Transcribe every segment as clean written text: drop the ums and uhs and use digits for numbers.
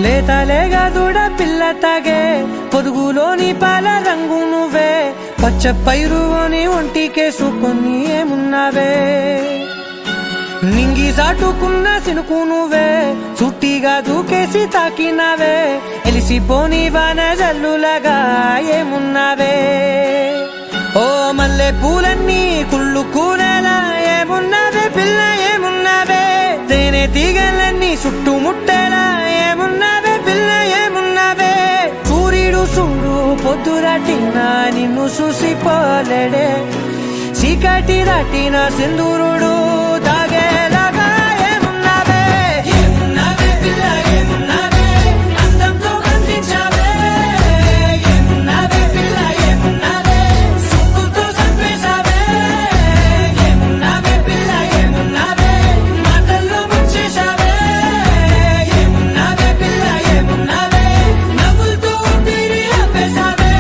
లేతలేగా దూడ పిల్ల తాగే పొదుగులోని పాల రంగు నువ్వే పచ్చ పైరుని ఒంటికేసుకొని ఏమున్నావే నింగి సాటుకున్న సినుకు నువ్వే చుట్టిగా దూకేసి తాకినావే ఎలిసిపోని వాన జల్లులగా ఏమున్నావే ఓ మల్లె పూలన్నీ కుళ్ళు కూనేలా ఏమున్నావే పిల్ల ఏమున్నావే తేనె తీగలన్నీ చుట్టుముట్టేలా ఏమున్నావే పిల్ల ఏమున్నావే సూర్యుడు చూడు పొద్దురాటినా నిన్ను చూసిపోలేడే చీకటి దాటిన సింధూరుడు తాగేలాగా ఏమున్నావే ఏమున్నావే పిల్ల ఏమున్నావే అందంతో కనిపించావే ఏమున్నావే పిల్ల ఏమున్నావే సుక్కుతో చంపేశావే ఏమున్నావే పిల్ల ఏమున్నావే మాటల్లో ముంచేశావే ఏమున్నావే పిల్ల ఏమున్నావే నవ్వులతో ఊపిరి ఆపేశావే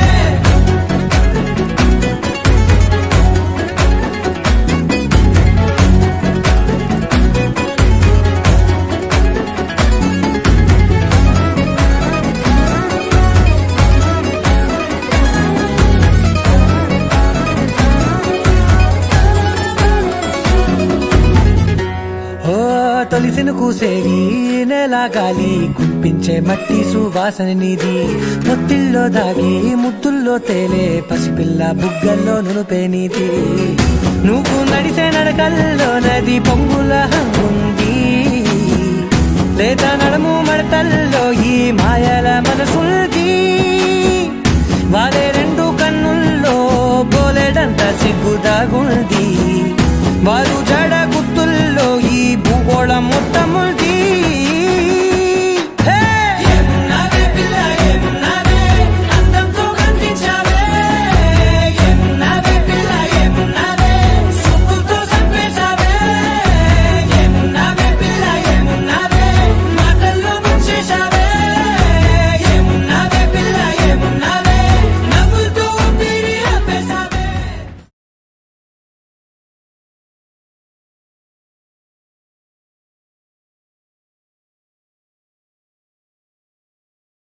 తొలిసిన కూసేది నెల గాలి కుప్పించే మట్టి సువాసన నీది పొత్తిల్లో దాగి ముద్దుల్లో తేలే పసిపిల్ల బుగ్గల్లో నునుపే నీది నువ్వు నడిసే నడకల్లో నది పొంగుల హంగుంది లేత నడుము మడతల్లో ఈ మాయల మనసుంది వారే రెండు కన్నుల్లో బోలెడంత సిగ్గు దాగుంది వారు